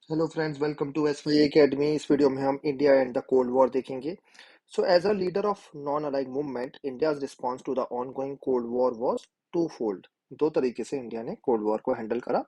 Hello friends, welcome to S Y academy. इस video में हम India and the cold war देखेंगे। So as a leader of non aligned movement, India's response to the ongoing cold war was two fold. दो तरीके से India ने cold war को handle करा।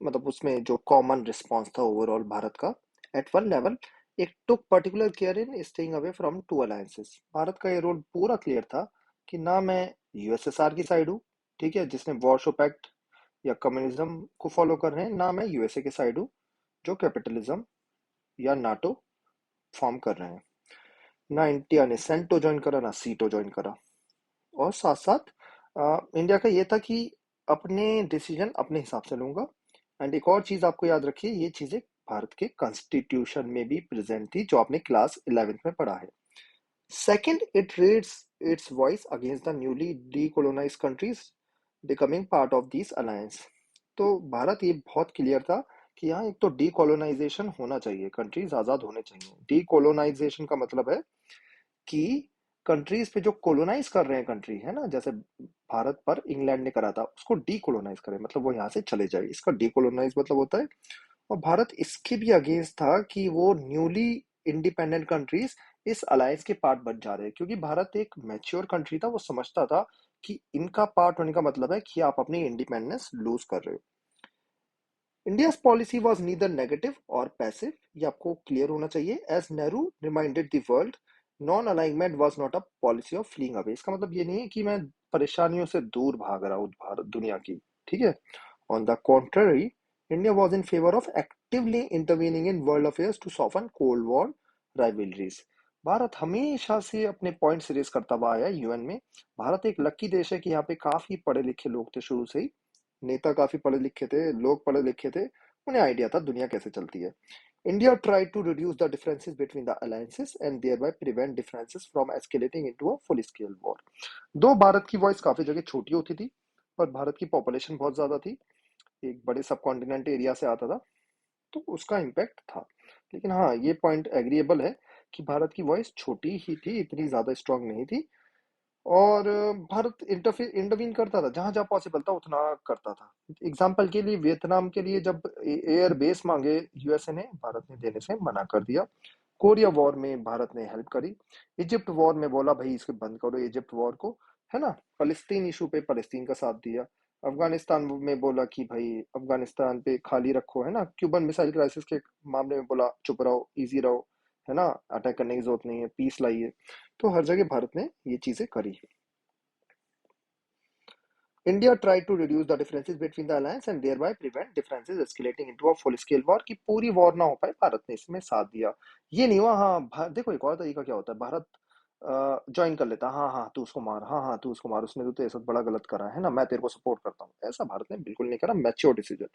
मतलब उसमें जो कॉमन रिस्पांस था ओवरऑल भारत का, एट वन लेवल, एक took particular care in staying away from two alliances. भारत का ये रोल पूरा क्लियर था कि ना मैं यूएसएसआर की साइड हूँ, ठीक है, जिसने वॉरशो पैक्ट या कम्युनिज्म को फॉलो कर रहे हैं, ना मैं यूएसए के साइड हूँ जो कैपिटलिज्म या नाटो फॉर्म कर रहे हैं। ना इंडिया ने सेंटो ज्वाइन करा, ना सीटो ज्वाइन करा। और साथ साथ इंडिया का ये था कि अपने डिसीजन अपने हिसाब से लूंगा। एंड एक और चीज आपको याद रखिए, ये चीजें भारत के कॉन्स्टिट्यूशन में भी प्रेजेंट थी, जो आपने क्लास 11th में पढ़ा है। Second, it reads it's voice against the newly decolonise countries becoming part of this alliance. तो भारत ये बहुत क्लियर था कि यहाँ एक तो डीकोलोनाइजेशन होना चाहिए, कंट्रीज आजाद होने चाहिए। डीकोलोनाइजेशन का मतलब है कि कंट्रीज पे जो कोलोनाइज कर रहे हैं कंट्री है ना, जैसे भारत पर इंग्लैंड ने करा था, उसको डीकोलोनाइज करे, मतलब वो यहाँ से चले जाए, इसका डीकोलोनाइज मतलब होता है। और भारत इसके भी अगेंस्ट था कि वो न्यूली इंडिपेंडेंट कंट्रीज इस अलायंस के पार्ट बन जा रहे हैं, क्योंकि भारत एक मैच्योर कंट्री था। वो समझता था कि इनका पार्ट होने का मतलब है कि आप अपनी इंडिपेंडेंस लूज कर रहे हो। India's policy was neither negative और पैसिव, ये आपको क्लियर होना चाहिए। As Nehru reminded the world, non alignment was not a policy of fleeing away. इसका मतलब ये नहीं है कि मैं परेशानियों से दूर भाग रहा हूँ भारत दुनिया की, ठीक है। On the contrary, India was in favour of actively intervening in world affairs to soften cold war rivalries. Bharat हमेशा से अपने पॉइंट्स रेस करता हुआ आया यूएन में। भारत एक लकी देश है कि यहाँ पे काफी पढ़े लिखे लोग थे शुरू से ही। नेता काफी पढ़े लिखे थे, लोग पढ़े लिखे थे, उन्हें आइडिया था दुनिया कैसे चलती है। India tried to reduce the differences between the alliances and thereby prevent differences from escalating into a full scale war. दो भारत की वॉइस काफी जगह छोटी होती थी, पर भारत की पॉपुलेशन बहुत ज्यादा थी, एक बड़े सब कॉन्टिनेंट एरिया से आता था, तो उसका इम्पैक्ट था। लेकिन हाँ, ये पॉइंट एग्रीएबल है कि भारत की वॉइस छोटी ही थी, इतनी ज्यादा स्ट्रांग नहीं थी। और भारत इंटरवीन करता था जहां जहां पॉसिबल था, उतना करता था। एग्जाम्पल के लिए वियतनाम के लिए जब एयर बेस मांगे यूएसए ने, भारत ने देने से मना कर दिया। कोरिया वॉर में भारत ने हेल्प करी। इजिप्ट वॉर में बोला भाई इसके बंद करो इजिप्ट वॉर को, है ना। फलस्तीन इशू पे फलस्तीन का साथ दिया। अफगानिस्तान में बोला कि भाई अफगानिस्तान पे खाली रखो, है ना। क्यूबन मिसाइल क्राइसिस के मामले में बोला चुप रहो, इजी रहो, है ना, अटैक करने की जरूरत नहीं है, पीस लाइए। तो हर जगह भारत ने ये चीजें करी। India tried to reduce the differences between the alliance and thereby prevent differences escalating into a full scale war, कि पूरी वॉर ना हो पाए, भारत ने इसमें साथ दिया। ये नहीं हुआ, हाँ देखो एक और तरीका क्या होता है, भारत ज्वाइन कर लेता, हाँ हाँ तू उसको मार, हाँ हाँ तू उसको मार, उसने तो ऐसा बड़ा गलत करा है ना, मैं तेरे को सपोर्ट करता हूँ। ऐसा भारत ने बिल्कुल नहीं करा, mature decision.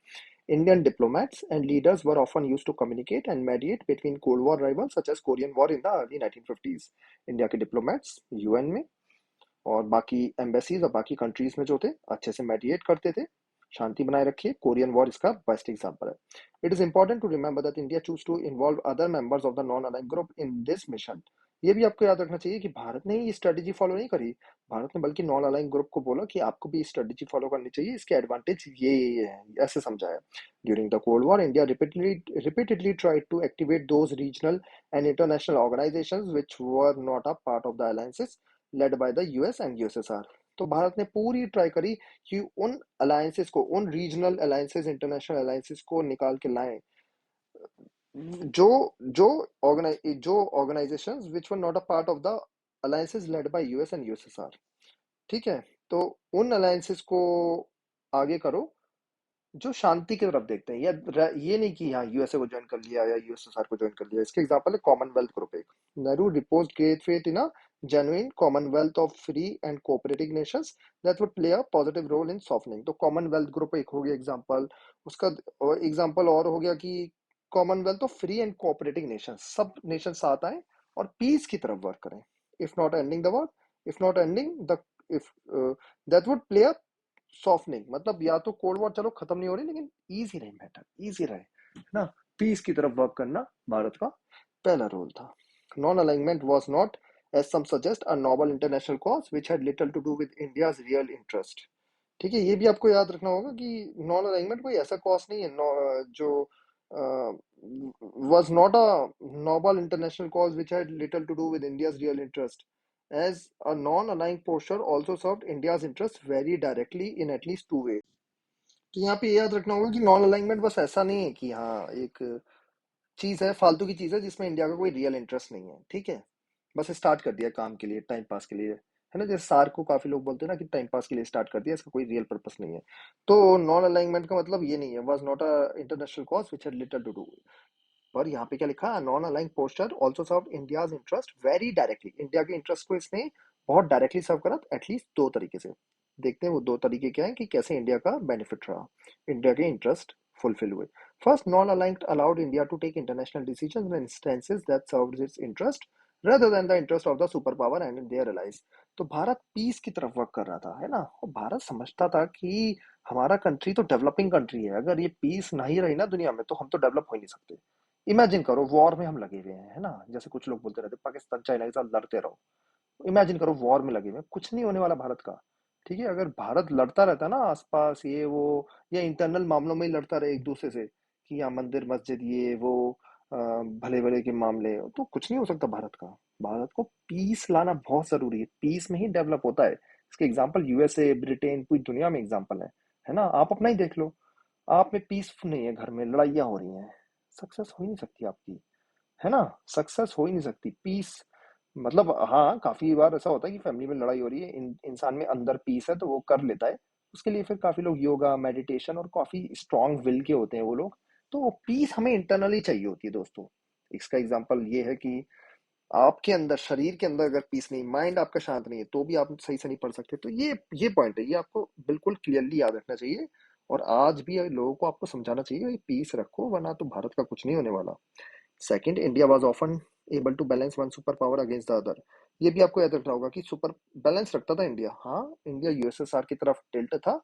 Indian diplomats and leaders were often used to communicate and mediate between Cold War rivals such as Korean War in the early 1950s. India के डिप्लोमेट्स यूएन में और बाकी एम्बेसीज और बाकी कंट्रीज में जो थे, अच्छे से मेडिएट करते थे, शांति बनाए रखिए। कोरियन वॉर इसका बेस्ट एग्जांपल है। It is important to remember that India chose to involve other members of the non aligned group in this mission. ये भी आपको याद रखना चाहिए कि भारत ने ये स्ट्रेटेजी फॉलो नहीं करी, भारत ने बल्कि नॉन अलाइंड ग्रुप को बोला कि आपको भी स्ट्रेटेजी फॉलो करनी चाहिए, इसके एडवांटेज ये है, ऐसे समझाया। During the cold war, India repeatedly tried to activate those regional and international organisations which were not a part of the alliances led by the US and USSR. तो भारत ने पूरी ट्राई करी कि उन अलायंसेस को, उन रीजनल अलायंसेस, इंटरनेशनल अलायंसेस को निकाल के लाएं, जो जो जो organisations which were not a part of the alliances led bye US and USSR, ठीक है। तो उन अलायंसेस को आगे करो जो शांति की तरफ देखते हैं, या ये नहीं कि हाँ यूएसए को ज्वाइन कर लिया या यूएसएसआर को ज्वाइन कर लिया। इसके एग्जांपल है कॉमनवेल्थ ग्रुप एक। Nehru reposed great faith in a genuine commonwealth of free and cooperating nations that would play a positive role in softening। तो कॉमनवेल्थ ग्रुप एक हो गया एग्जांपल। उसका एग्जांपल और हो गया कि Commonwealth of free and cooperating Nations, सब नेशन साथ आए और पीस की तरफ वर्क करें। If not ending the war, if not ending the, if that would play a softening, मतलब या तो कोल्ड वॉर चलो खत्म नहीं हो रही, लेकिन इजी रहे, मैटर इजी रहे, है ना। पीस की तरफ वर्क करना भारत का पहला रोल था। Non alignment was not, as some suggest, a noble international cause which had little to do with India's real interest। ठीक है, ये भी आपको याद रखना होगा कि नॉन अलाइनमेंट कोई ऐसा कॉज नहीं है जो was not a noble international cause which had little to do with India's real interest, as a non-aligned posture also served India's interest very directly in at least two ways. तो यहाँ पे ये याद रखना होगा कि नॉन अलाइनमेंट बस ऐसा नहीं है कि हाँ एक चीज है, फालतू की चीज है जिसमें इंडिया का कोई रियल इंटरेस्ट नहीं है, ठीक है। बस स्टार्ट कर दिया काम के लिए, टाइम पास के लिए, है ना। जैसे सार को काफी लोग बोलते हैं ना कि टाइम पास के लिए स्टार्ट कर दिया, इसका कोई रियल पर्पस नहीं है। तो नॉन अलाइनमेंट का मतलब ये नहीं है, was not a international cause which had little to do. पर यहाँ पे क्या लिखा है, non aligned posture also serve India's interest very directly, India के इंटरेस्ट को इसने बहुत डायरेक्टली सर्व करा एटलीस्ट दो तरीके से। देखते हैं वो दो तरीके क्या है कि कैसे इंडिया का बेनिफिट रहा, इंडिया के इंटरेस्ट फुलफिल हुए। First, non aligned allowed India to take international decisions in instances that served its interest rather than the interest of the superpower and their allies। तो भारत पीस की तरफ work कर रहा था, है ना। और भारत समझता था कि हमारा कंट्री तो डेवलपिंग कंट्री है, अगर ये पीस नहीं रही ना दुनिया में तो हम तो डेवलप हो ही नहीं सकते। इमेजिन करो वॉर में हम लगे हुए हैं, है ना। जैसे कुछ लोग बोलते रहते पाकिस्तान चाइना के साथ लड़ते रहो। इमेजिन करो वॉर में लगे हुए हैं, कुछ नहीं होने वाला भारत का। ठीक है, अगर भारत लड़ता रहता ना आसपास ये वो, या इंटरनल मामलों में ही लड़ता रहे एक दूसरे से कि यहाँ मंदिर मस्जिद ये वो, भले भले के मामले, तो कुछ नहीं हो सकता भारत का। भारत को पीस लाना बहुत जरूरी है, पीस में ही डेवलप होता है। इसके एग्जाम्पल यूएसए, ब्रिटेन, पूरी दुनिया में एग्जाम्पल है ना। आप अपना ही देख लो, आप में पीस नहीं है, घर में लड़ाइयाँ हो रही हैं, सक्सेस हो ही नहीं सकती आपकी, है ना। सक्सेस हो ही नहीं सकती पीस। मतलब हाँ, काफी बार ऐसा होता है कि फैमिली में लड़ाई हो रही है, इंसान में अंदर पीस है तो वो कर लेता है। उसके लिए फिर काफी लोग योगा मेडिटेशन और काफी स्ट्रांग विल के होते हैं वो लोग। तो वो पीस हमें इंटरनली चाहिए होती है दोस्तों। इसका एग्जांपल ये है कि आपके अंदर, शरीर के अंदर अगर पीस नहीं, माइंड आपका शांत नहीं है, तो भी आप सही से नहीं पढ़ सकते। तो ये पॉइंट है, ये आपको बिल्कुल क्लियरली याद रखना चाहिए। और आज भी लोगों को आपको समझाना चाहिए भाई पीस रखो, वरना तो भारत का कुछ नहीं होने वाला। Second, India was often able to balance one super power against the other. ये भी आपको याद रखना होगा कि सुपर बैलेंस रखता था इंडिया। हाँ, इंडिया यूएसएसआर की तरफ टिल्ट था,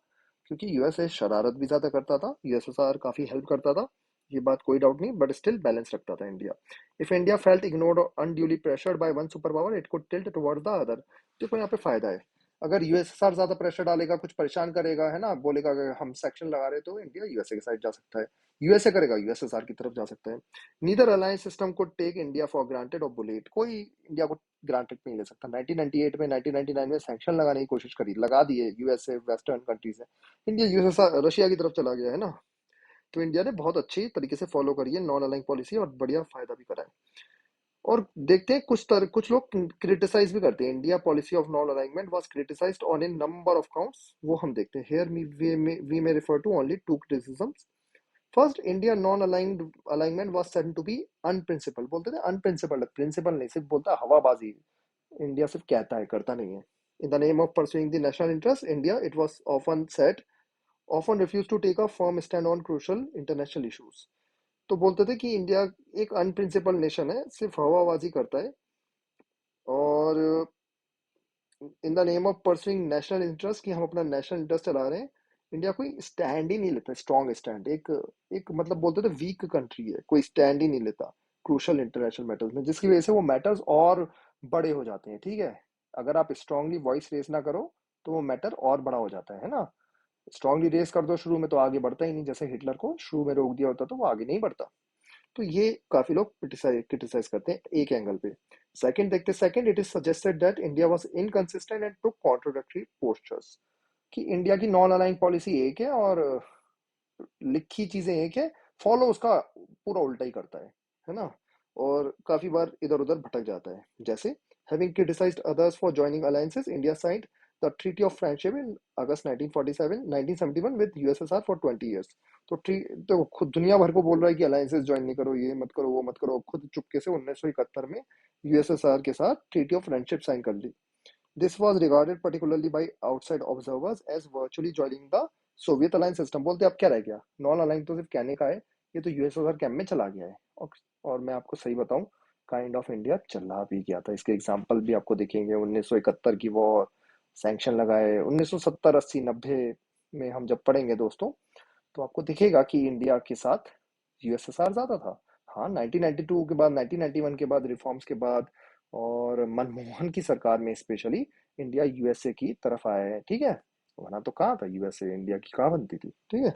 क्योंकि यूएसए शरारत भी ज्यादा करता था, यूएसएसआर काफी हेल्प करता था, ये बात कोई डाउट नहीं, बट स्टिल बैलेंस रखता था India. If India felt ignored और unduly pressured by one super power, it could tilt toward the other. देखो यहाँ पे फायदा है, अगर यूएसएसआर ज्यादा प्रेशर डालेगा, कुछ परेशान करेगा, है ना, बोलेगा अगर हम सेक्शन लगा रहे, तो इंडिया यूएसए के साइड जा सकता है। यूएसए करेगा यूएसएसआर की तरफ जा सकता है। नीदर अलायंस सिस्टम को टेक इंडिया फॉर ग्रांटेड और बुलेट, कोई इंडिया को ग्रांटेड नहीं ले सकता। 1998 में, 1999 में सैंक्शन लगाने की कोशिश करी, लगा दिए यूएसए वेस्टर्न कंट्रीज है, इंडिया यूएसएसआर रशिया की तरफ चला गया, है ना। तो इंडिया ने बहुत अच्छी तरीके से फॉलो करी है नॉन अलाइंग पॉलिसी, और बढ़िया फायदा भी करा है। और देखते हैं कुछ लोग क्रिटिसाइज भी करते हैं, India policy of non alignment was criticised on a number of counts, वो हम देखते हैं। Here we may refer to only two criticisms. First, India non aligned alignment was said to be unprincipled, बोलते थे अनप्रिंसिपल, principal नहीं, सिर्फ बोलता है हवाबाजी। इंडिया सिर्फ कहता है, करता नहीं है। In the name of pursuing the national interest, India, it was often said, often refuse to take a firm stand on crucial international issues. तो बोलते थे कि इंडिया एक अनप्रिंसिपल नेशन है, सिर्फ हवाबाजी करता है। और इन the name of pursuing national interest, कि हम अपना नेशनल इंटरेस्ट चला रहे हैं, इंडिया कोई स्टैंड ही नहीं लेता, स्ट्रॉन्ग स्टैंड, एक मतलब बोलते थे वीक कंट्री है, कोई स्टैंड ही नहीं लेता क्रूशल इंटरनेशनल मैटर्स में, जिसकी वजह से वो मैटर्स और बड़े हो जाते हैं, ठीक है। अगर आप स्ट्रांगली वॉइस रेस ना करो तो वो मैटर और बड़ा हो जाता है ना। स्ट्रांगली रेस कर दो शुरू में तो आगे बढ़ता ही नहीं, जैसे हिटलर को शुरू में रोक दिया होता तो वो आगे नहीं बढ़ता। तो ये काफी लोग क्रिटिसाइज करते हैं एक एंगल पे। सेकंड देखते, second, it is suggested that India was inconsistent and took contradictory postures, कि इंडिया की नॉन अलाइंग पॉलिसी एक है और लिखी चीजें एक है, फॉलो उसका पूरा उल्टा ही करता है ना। और काफी बार इधर उधर भटक जाता है। जैसे having criticised others for joining alliances, India signed the treaty of friendship in August 1947 1971 with USSR for 20 years. तो खुद दुनिया भर को बोल रहा है कि अलायंसेस ज्वाइन नहीं करो, ये मत करो वो मत करो, खुद चुपके से 1971 में यूएसएसआर के साथ ट्रीटी ऑफ फ्रेंडशिप साइन कर ली। This was regarded particularly by outside observers as virtually joining the Soviet alliance system. बोलते अब क्या रह गया, नॉन अलाइन तो सिर्फ कहने का है, ये तो यूएसएसआर कैम्प में चला गया है। और मैं आपको सही बताऊं, काइंड ऑफ इंडिया चला भी गया था। इसके एग्जांपल भी आपको दिखेंगे, 1971 की वॉर, सैंक्शन लगाए 1970 80 90 में हम जब पढ़ेंगे दोस्तों, तो आपको दिखेगा कि इंडिया के साथ यूएसएसआर ज्यादा था। हाँ, 1992 के बाद, 1991 के बाद, रिफॉर्म्स के बाद और मनमोहन की सरकार में स्पेशली इंडिया यूएसए की तरफ आया है, ठीक है। वरना तो कहाँ था यूएसए, इंडिया की कहाँ बनती थी, ठीक है।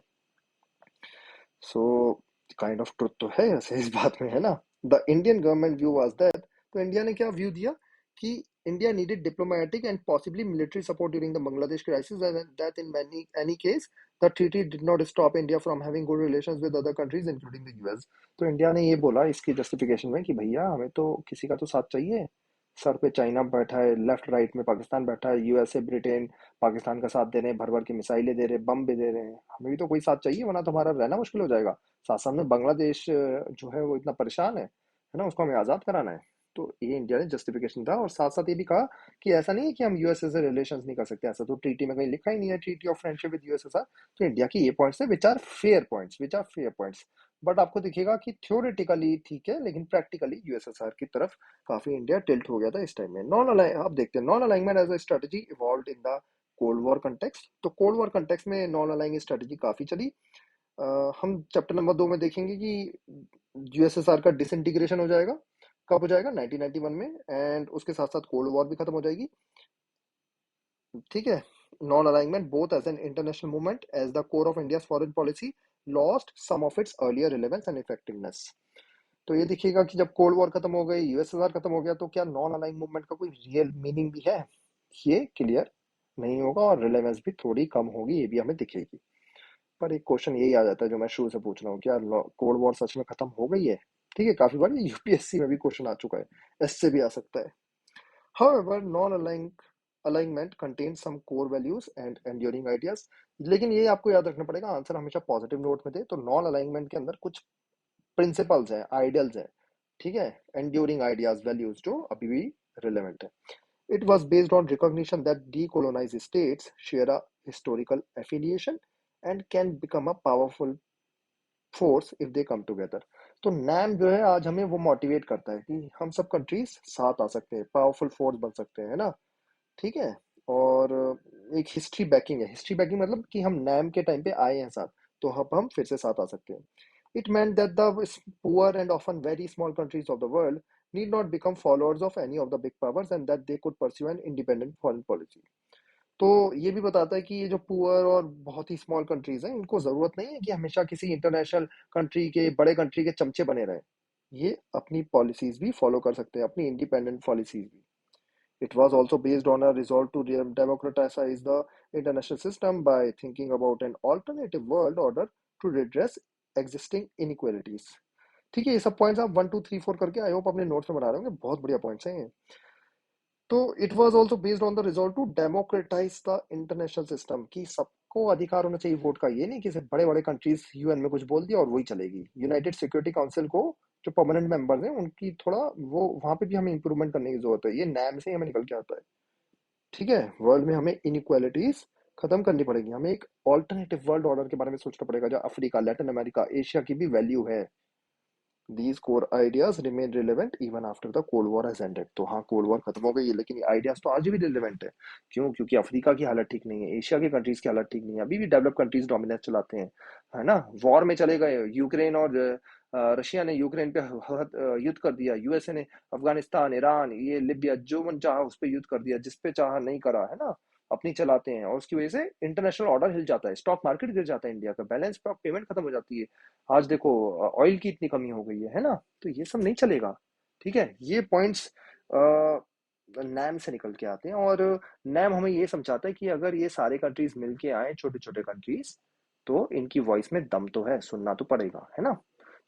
सो काइंड ऑफ ट्रुथ तो है ऐसे इस बात में, है ना। The Indian government view was that, तो इंडिया ने क्या व्यू दिया कि India needed diplomatic and possibly military support during the Bangladesh crisis, and that in many any case the treaty did not stop India from having good relations with other countries including the US. तो India ने ये बोला इसकी justification में कि भैया हमें तो किसी का तो साथ चाहिए। सर पे चाइना बैठा है, लेफ्ट राइट में पाकिस्तान बैठा है, यूएसए ब्रिटेन पाकिस्तान का साथ दे रहे हैं, भर भर के मिसाइलें दे रहे हैं, बम भी दे रहे हैं, हमें भी तो कोई साथ चाहिए, वरना तो हमारा रहना मुश्किल हो जाएगा। साथ साथ में बांग्लादेश जो है वो इतना परेशान है ना, उसको हमें आज़ाद कराना है। तो ये इंडिया ने जस्टिफिकेशन था, और साथ साथ ये भी कहा कि ऐसा नहीं है कि हम यूएसए से रिलेशन नहीं कर सकते, ऐसा तो ट्रीटी में कहीं लिखा ही नहीं है, treaty of friendship with USSR. तो इंडिया की ये पॉइंट्स है which are fair points, which are fair points. But आपको दिखेगा कि थ्योरेटिकली ठीक है, लेकिन प्रैक्टिकली यूएसएसआर की तरफ काफी इंडिया टिल्ट हो गया था इस टाइम में। नॉन अलाइन, आप देखते हैं non alignment as a strategy evolved in the cold war context. तो कोल्ड वॉर कंटेक्स्ट में नॉन अलाइंग स्ट्रेटजी काफी चली। हम चैप्टर नंबर 2 में देखेंगे कि यूएसएसआर का डिसइंटीग्रेशन हो जाएगा। कब हो जाएगा? 1991 में, एंड उसके साथ साथ कोल्ड वॉर भी खत्म हो जाएगी। ठीक है। Non alignment both as an international movement as the core of India foreign policy lost some of its earlier relevance and effectiveness. तो ये दिखेगा कि जब कोल्ड वॉर खत्म हो गई, यूएसएसआर खत्म हो गया, तो क्या नॉन अलाइन मूवमेंट का कोई रियल मीनिंग भी है? ये क्लियर नहीं होगा, और रिलेवेंस भी थोड़ी कम होगी, ये भी हमें दिखेगी। पर एक क्वेश्चन यही आ जाता है जो मैं शुरू से पूछ रहा हूँ, क्या कोल्ड वॉर सच में खत्म हो गई है? ठीक है, काफी बार ये यूपीएससी में भी क्वेश्चन आ चुका है, इससे भी आ सकता है। However, non-alignment contains some core values and enduring ideas। लेकिन ये आपको याद रखना पड़ेगा, आंसर हमेशा पॉजिटिव नोट में दे। तो नॉन अलाइनमेंट के अंदर कुछ प्रिंसिपल्स हैं, आइडियल्स हैं, ठीक है, एंड्यूरिंग आइडियाज, वैल्यूज जो अभी भी रिलेवेंट है। It was based on recognition that decolonized states share a historical affiliation and can become a powerful force if they come together। तो नैम जो है आज हमें वो मोटिवेट करता है कि हम सब कंट्रीज साथ आ सकते हैं, पावरफुल फोर्स बन सकते हैं, है ना। ठीक है। और एक हिस्ट्री बैकिंग है, हिस्ट्री बैकिंग मतलब कि हम नैम के टाइम पे आए हैं साथ, तो अब हम फिर से साथ आ सकते हैं। It meant that the poor and often very small countries of the world need not become followers of any of the big powers, and that they could pursue an independent foreign policy। तो ये भी बताता है कि ये जो poor और बहुत ही स्मॉल कंट्रीज हैं, इनको जरूरत नहीं है कि हमेशा किसी इंटरनेशनल कंट्री के, बड़े कंट्री के चमचे बने रहे। ये अपनी पॉलिसीज भी फॉलो कर सकते हैं, अपनी इंडिपेंडेंट पॉलिसीज भी। It was also based on a resolve to democratize the international system by thinking about an alternative world order to redress existing inequalities। ठीक है, ये सब पॉइंट्स आप 1 2 3 4 करके आई होप अपने नोट्स में बना रहे होंगे, बहुत बढ़िया पॉइंट्स हैं ये। तो it was also based on the resolve to democratise the international system, कि सबको अधिकार होना चाहिए वोट का। ये नहीं कि सिर्फ बड़े बड़े कंट्रीज यूएन में कुछ बोल दिया और वही चलेगी। यूनाइटेड सिक्योरिटी काउंसिल को जो परमानेंट मेंबर्स हैं उनकी थोड़ा वो वहां पे भी हमें इंप्रूवमेंट करने की जरूरत है। ये नैम से ही हमें निकल के आता है। ठीक है, वर्ल्ड में हमें इनइक्वालिटीज खत्म करनी पड़ेगी, हमें एक ऑल्टरनेटिव वर्ल्ड ऑर्डर के बारे में सोचना पड़ेगा, जहाँ अफ्रीका, लैटिन अमेरिका, एशिया की भी वैल्यू है। These core ideas remain relevant even after the Cold War has ended। तो हाँ, कोल्ड वॉर खत्म हो गई है, लेकिन ये आइडियाज तो आज भी रिलेवेंट है। क्यों? क्योंकि अफ्रीका की हालत ठीक नहीं है, एशिया के कंट्रीज की हालत ठीक नहीं है, अभी भी डेवलप कंट्रीज डोमिनेंस चलाते हैं, है ना। वॉर में चले गए, यूक्रेन और रशिया ने यूक्रेन पे युद्ध कर दिया, यूएसए ने अफगानिस्तान, ईरान, ये लिबिया, जो मन चाहा उस पर युद्ध कर दिया, जिस पे चाहा नहीं करा, है ना। अपनी चलाते हैं, और उसकी वजह से इंटरनेशनल ऑर्डर हिल जाता है, स्टॉक मार्केट गिर जाता है, इंडिया का बैलेंस पे पेमेंट खत्म हो जाती है। आज देखो ऑयल की इतनी कमी हो गई है ना। तो ये सब नहीं चलेगा। ठीक है, ये पॉइंट्स नैम से निकल के आते हैं, और नैम हमें ये समझाता है कि अगर ये सारे कंट्रीज मिलके आए, छोटे छोटे कंट्रीज, तो इनकी वॉइस में दम तो है, सुनना तो पड़ेगा, है ना।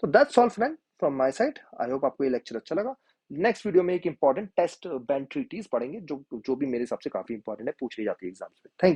तो that's all friend from my side. I hope आपको ये लेक्चर अच्छा लगा। नेक्स्ट वीडियो में एक इंपॉर्टेंट टेस्ट बैंड ट्रीटीज पढ़ेंगे, जो जो भी मेरे हिसाब से काफी इंपॉर्टेंट है, पूछ ली जाती है एग्जाम्स में। Thank you.